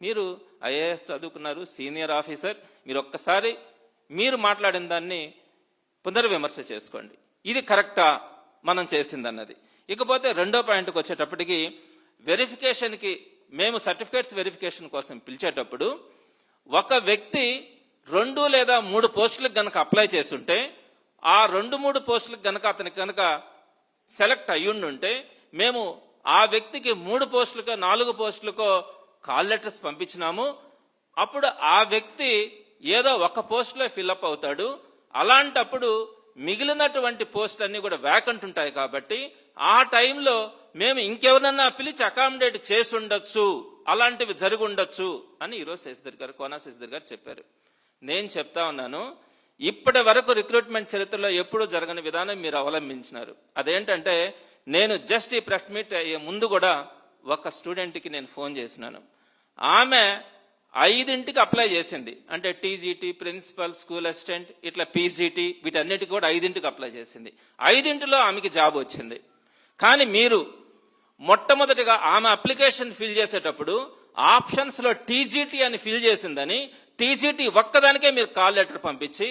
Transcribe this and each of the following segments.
మీరు ఐఏఎస్ చదువుకున్నారు, senior officer, మీరు ఒక్కసారి మీరు మాట్లాడిన దాన్ని పునర్విమర్శ చేసుకోండి. ఇది కరెక్టా మనం చేసిందన్నది. ఇకపోతే రెండో పాయింట్కి వచ్చేటప్పటికి, వెరిఫికేషన్కి మేము సర్టిఫికేట్స్ వెరిఫికేషన్ కోసం పిలిచేటప్పుడు ఒక వ్యక్తి 2 లేదా 3 పోస్టులకు గనక అప్లై చేస్తుంటే, ఆ 2-3 పోస్టులకు గనక అతనికి గనక సెలెక్ట్ అయ్యుండుంటే మేము ఆ వ్యక్తికి 3 పోస్టులకో 4 పోస్టులకో కాల్ లెటర్స్ పంపించినాము. అప్పుడు ఆ వ్యక్తి ఏదో ఒక పోస్టులో ఫిల్అప్ అవుతాడు. అలాంటప్పుడు మిగిలినటువంటి పోస్టులన్నీ కూడా వ్యాకెంట్ ఉంటాయి. కాబట్టి ఆ టైంలో మేము ఇంకెవరన్నా పిలిచి అకామిడేట్ చేసి ఉండొచ్చు, అలాంటివి జరిగి ఉండొచ్చు అని ఈరోజు శశిధర్ గారు, కోనా శశిధర్ గారు చెప్పారు. నేను చెప్తా ఉన్నాను, ఇప్పటి వరకు రిక్రూట్మెంట్ చరిత్రలో ఎప్పుడూ జరగని విధానం మీరు అవలంబించినారు. అదేంటంటే, నేను జస్ట్ ఈ ప్రెస్ మీట్ అయ్యే ముందు కూడా ఒక స్టూడెంట్కి నేను ఫోన్ చేసినాను. ఆమె 5ంటికి అప్లై చేసింది. అంటే టీజీటీ, ప్రిన్సిపల్, స్కూల్ అసిస్టెంట్, ఇట్లా పీజీటీ, వీటన్నిటికి కూడా 5ంటికి అప్లై చేసింది. 5ంటిలో ఆమెకి జాబ్ వచ్చింది. కానీ మీరు మొట్టమొదటిగా ఆమె అప్లికేషన్ ఫిల్ చేసేటప్పుడు ఆప్షన్స్ లో టీజీటీ అని ఫిల్ చేసిందని, టీజీటీ ఒక్కదానికే మీరు కాల్ లెటర్ పంపించి,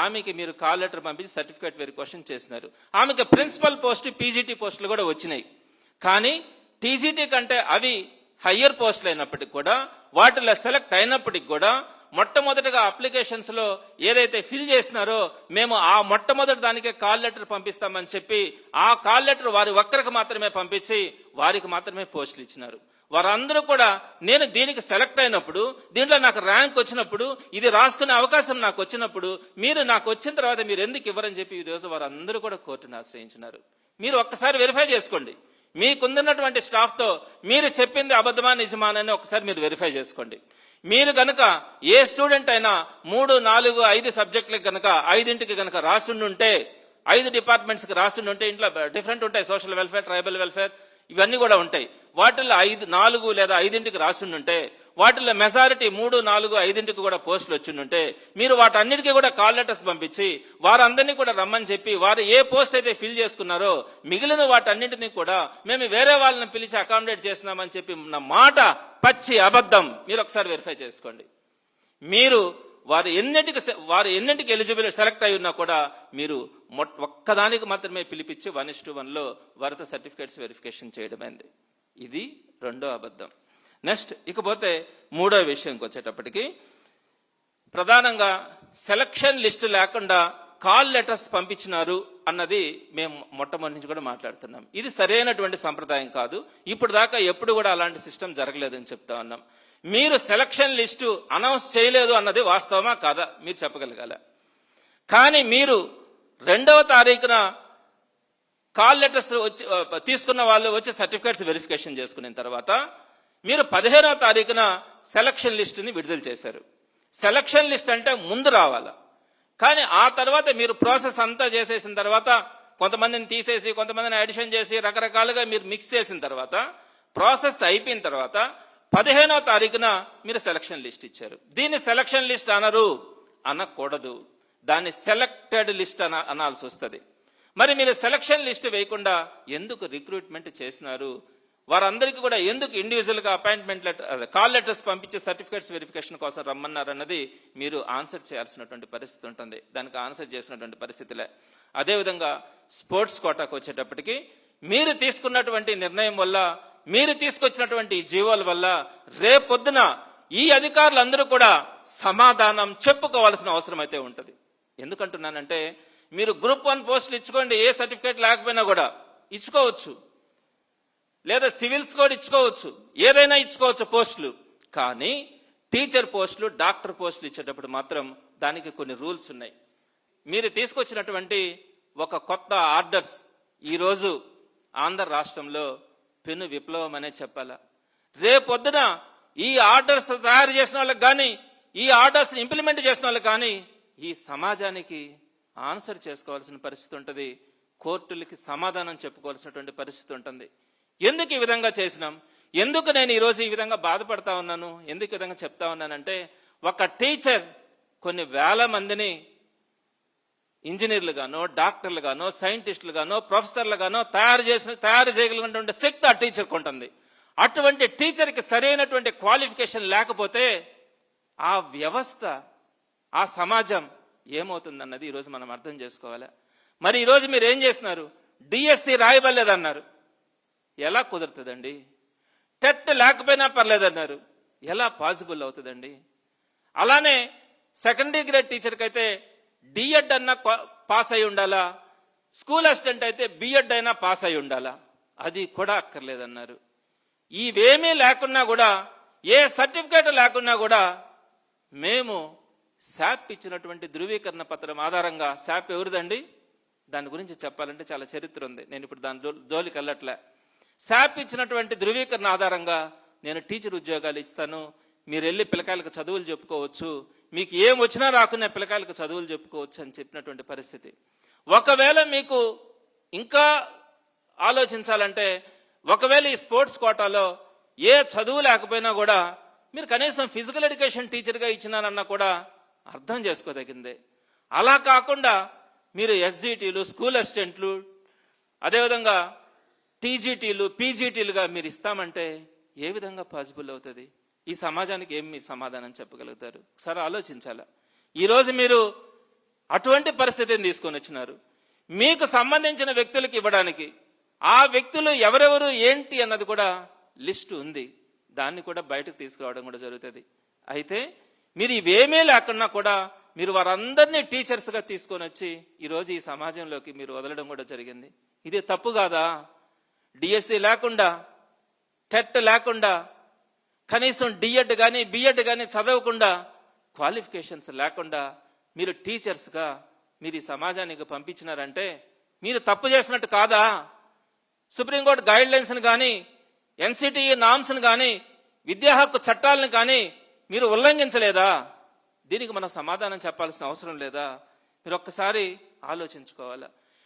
ఆమెకి మీరు కాల్ లెటర్ పంపించి సర్టిఫికేట్ వెరిఫికేషన్ చేసినారు. ఆమెకి ప్రిన్సిపల్ పోస్ట్, పీజీటీ పోస్టులు కూడా వచ్చినాయి. కానీ టీజీటీ కంటే అవి హయ్యర్ పోస్టులు అయినప్పటికి కూడా, వాటిలో సెలెక్ట్ అయినప్పటికి కూడా మొట్టమొదటిగా అప్లికేషన్స్ లో ఏదైతే ఫిల్ చేసినారో మేము ఆ మొట్టమొదటి దానికే కాల్ లెటర్ పంపిస్తామని చెప్పి ఆ కాల్ లెటర్ వారి ఒక్కరికి మాత్రమే పంపించి వారికి మాత్రమే పోస్టులు ఇచ్చినారు. వారందరూ కూడా నేను దీనికి సెలెక్ట్ అయినప్పుడు, దీంట్లో నాకు ర్యాంక్ వచ్చినప్పుడు, ఇది రాసుకునే అవకాశం నాకు వచ్చినప్పుడు, మీరు నాకు వచ్చిన తర్వాత మీరు ఎందుకు ఇవ్వరని చెప్పి ఈరోజు వారందరూ కూడా కోర్టును ఆశ్రయించినారు. మీరు ఒక్కసారి వెరిఫై చేసుకోండి. మీకుందున్నటువంటి స్టాఫ్ తో మీరు చెప్పింది అబద్ధమా నిజమానని ఒకసారి మీరు వెరిఫై చేసుకోండి. మీరు గనక ఏ స్టూడెంట్ అయినా 3, 4, 5 సబ్జెక్టులకు గనక 5ంటికి గనక రాసుండుంటే, 5 డిపార్ట్మెంట్స్కి రాసుండుంటే, ఇంట్లో డిఫరెంట్ ఉంటాయి, సోషల్ వెల్ఫేర్, ట్రైబల్ వెల్ఫేర్, ఇవన్నీ కూడా ఉంటాయి. వాటిల్లో 4 లేదా 5ంటికి రాసుండుంటే, వాటిల్లో మెజారిటీ 3, 4, 5ంటికి కూడా పోస్టులు వచ్చిండుంటే, మీరు వాటన్నిటికీ కూడా కాల్ లెటర్స్ పంపించి వారందరినీ కూడా రమ్మని చెప్పి, వారు ఏ పోస్ట్ అయితే ఫిల్ చేసుకున్నారో మిగిలిన వాటన్నింటినీ కూడా మేము వేరే వాళ్ళని పిలిచి అకామిడేట్ చేస్తున్నామని చెప్పి నా మాట పచ్చి అబద్ధం. మీరు ఒకసారి వెరిఫై చేసుకోండి. మీరు వారు ఎన్నింటికి ఎలిజిబుల్ సెలెక్ట్ అయి ఉన్నా కూడా మీరు ఒక్కదానికి మాత్రమే పిలిపించి 1:1లో వారితో సర్టిఫికేట్స్ వెరిఫికేషన్ చేయడమైంది. ఇది రెండో అబద్ధం. నెక్స్ట్, ఇకపోతే మూడో విషయంకి వచ్చేటప్పటికి, ప్రధానంగా సెలక్షన్ లిస్టు లేకుండా కాల్ లెటర్స్ పంపించినారు అన్నది మేము మొట్టమొదటి నుంచి కూడా మాట్లాడుతున్నాం. ఇది సరైనటువంటి సంప్రదాయం కాదు. ఇప్పుడు దాకా ఎప్పుడు కూడా అలాంటి సిస్టమ్ జరగలేదని చెప్తా ఉన్నాం. మీరు సెలక్షన్ లిస్టు అనౌన్స్ చేయలేదు అన్నది వాస్తవమా కాదా మీరు చెప్పగలగాల. కానీ మీరు 2వ తారీఖున కాల్ లెటర్స్ వచ్చి తీసుకున్న వాళ్ళు వచ్చి సర్టిఫికేట్స్ వెరిఫికేషన్ చేసుకున్న తర్వాత మీరు 15వ తారీఖున సెలక్షన్ లిస్టుని విడుదల చేశారు. సెలక్షన్ లిస్ట్ అంటే ముందు రావాలా. కానీ ఆ తర్వాత మీరు ప్రాసెస్ అంతా చేసేసిన తర్వాత, కొంతమందిని తీసేసి కొంతమందిని అడిషన్ చేసి రకరకాలుగా మీరు మిక్స్ చేసిన తర్వాత, ప్రాసెస్ అయిపోయిన తర్వాత 15వ తారీఖున మీరు సెలక్షన్ లిస్ట్ ఇచ్చారు. దీన్ని సెలక్షన్ లిస్ట్ అనకూడదు, దాన్ని సెలెక్టెడ్ లిస్ట్ అనాల్సి వస్తుంది. మరి మీరు సెలక్షన్ లిస్ట్ వేయకుండా ఎందుకు రిక్రూట్మెంట్ చేసినారు? వారందరికీ కూడా ఎందుకు ఇండివిజువల్ గా అపాయింట్మెంట్ లెటర్, కాల్ లెటర్స్ పంపించి సర్టిఫికేట్స్ వెరిఫికేషన్ కోసం రమ్మన్నారు అన్నది మీరు ఆన్సర్ చేయాల్సినటువంటి పరిస్థితి ఉంటుంది. దానికి ఆన్సర్ చేసినటువంటి పరిస్థితిలే. అదేవిధంగా స్పోర్ట్స్ కోటాకు వచ్చేటప్పటికి మీరు తీసుకున్నటువంటి నిర్ణయం వల్ల, మీరు తీసుకొచ్చినటువంటి జీవోల వల్ల రేపొద్దున ఈ అధికారులందరూ కూడా సమాధానం చెప్పుకోవాల్సిన అవసరం అయితే ఉంటుంది. ఎందుకంటున్నానంటే, మీరు గ్రూప్ 1 పోస్టులు ఇచ్చుకోండి, ఏ సర్టిఫికేట్ లేకపోయినా కూడా ఇచ్చుకోవచ్చు, లేదా సివిల్స్ కూడా ఇచ్చుకోవచ్చు, ఏదైనా ఇచ్చుకోవచ్చు పోస్టులు. కానీ టీచర్ పోస్టులు, డాక్టర్ పోస్టులు ఇచ్చేటప్పుడు మాత్రం దానికి కొన్ని రూల్స్ ఉన్నాయి. మీరు తీసుకొచ్చినటువంటి ఒక కొత్త ఆర్డర్స్ ఈరోజు ఆంధ్ర రాష్ట్రంలో పెను విప్లవం అనే చెప్పాలా. రేపొద్దున ఈ ఆర్డర్స్ తయారు చేసిన వాళ్ళకి కానీ, ఈ ఆర్డర్స్ ఇంప్లిమెంట్ చేసిన వాళ్ళకి కానీ ఈ సమాజానికి ఆన్సర్ చేసుకోవాల్సిన పరిస్థితి ఉంటుంది. కోర్టులకి సమాధానం చెప్పుకోవాల్సినటువంటి పరిస్థితి ఉంటుంది. ఎందుకు ఈ విధంగా చేసినాం, ఎందుకు నేను ఈరోజు ఈ విధంగా బాధపడతా ఉన్నాను, ఎందుకు ఈ విధంగా చెప్తా ఉన్నానంటే, ఒక టీచర్ కొన్ని వేల మందిని ఇంజనీర్లుగానో, డాక్టర్లుగానో, సైంటిస్టులుగానో, ప్రొఫెసర్లుగానో తయారు చేయగలిగినటువంటి శక్తి ఆ టీచర్కి ఉంటుంది. అటువంటి టీచర్కి సరైనటువంటి క్వాలిఫికేషన్ లేకపోతే ఆ వ్యవస్థ, ఆ సమాజం ఏమవుతుందన్నది ఈరోజు మనం అర్థం చేసుకోవాలి. మరి ఈరోజు మీరు ఏం చేస్తున్నారు? డిఎస్సి రాయబడలేదన్నారు. ఎలా కుదురుతుందండి? టెట్ లేకపోయినా పర్లేదన్నారు. ఎలా పాసిబుల్ అవుతుందండి? అలానే సెకండరీ గ్రేడ్ టీచర్కి అయితే డిఎడ్ అన్నా పాస్ అయి ఉండాలా, స్కూల్ అసిస్టెంట్ అయితే బిఎడ్ అయినా పాస్ అయి ఉండాలా, అది కూడా అక్కర్లేదన్నారు. ఇవేమీ లేకున్నా కూడా, ఏ సర్టిఫికేట్ లేకున్నా కూడా మేము శాప్ ఇచ్చినటువంటి ధృవీకరణ పత్రం ఆధారంగా, శాప్ ఎవరిదండి? దాని గురించి చెప్పాలంటే చాలా చరిత్ర ఉంది, నేను ఇప్పుడు దాని జోలికి వెళ్ళట్లే. శాప్ ఇచ్చినటువంటి ధృవీకరణ ఆధారంగా నేను టీచర్ ఉద్యోగాలు ఇస్తాను, మీరు వెళ్ళి పిల్లకాయలకు చదువులు చెప్పుకోవచ్చు, మీకు ఏం వచ్చినా రాకున్నా పిల్లకాయలకు చదువులు చెప్పుకోవచ్చు అని చెప్పినటువంటి పరిస్థితి. ఒకవేళ మీకు ఇంకా ఆలోచించాలంటే, ఒకవేళ ఈ స్పోర్ట్స్ కోటాలో ఏ చదువు లేకపోయినా కూడా మీరు కనీసం ఫిజికల్ ఎడ్యుకేషన్ టీచర్గా ఇచ్చినారన్నా కూడా అర్థం చేసుకోదగిందే. అలా కాకుండా మీరు ఎస్జిటీలు, స్కూల్ అసిస్టెంట్లు, అదేవిధంగా టీజీటీలు, పీజీటీలుగా మీరు ఇస్తామంటే ఏ విధంగా పాసిబుల్ అవుతుంది? ఈ సమాజానికి ఏం మీ సమాధానం చెప్పగలుగుతారు? ఒకసారి ఆలోచించాలా. ఈరోజు మీరు అటువంటి పరిస్థితిని తీసుకొని వచ్చినారు. మీకు సంబంధించిన వ్యక్తులకు ఇవ్వడానికి ఆ వ్యక్తులు ఎవరెవరు ఏంటి అన్నది కూడా లిస్టు ఉంది, దాన్ని కూడా బయటకు తీసుకురావడం కూడా జరుగుతుంది. అయితే మీరు ఇవేమీ లేకున్నా కూడా మీరు వారందరినీ టీచర్స్గా తీసుకొని వచ్చి ఈరోజు ఈ సమాజంలోకి మీరు వదలడం కూడా జరిగింది. ఇది తప్పు కాదా? డిఎస్సి లేకుండా, టెట్ లేకుండా, కనీసం డిఎడ్ కానీ బిఎడ్ కానీ చదవకుండా, క్వాలిఫికేషన్స్ లేకుండా మీరు టీచర్స్గా మీరు ఈ సమాజానికి పంపించినారంటే మీరు తప్పు చేసినట్టు కాదా? సుప్రీంకోర్టు గైడ్ లైన్స్ని కానీ, ఎన్సిటిఈ నామ్స్ని కానీ, విద్యా హక్కు చట్టాలను కానీ మీరు ఉల్లంఘించలేదా? దీనికి మనం సమాధానం చెప్పాల్సిన అవసరం లేదా? మీరు ఒక్కసారి ఆలోచించుకోవాలా.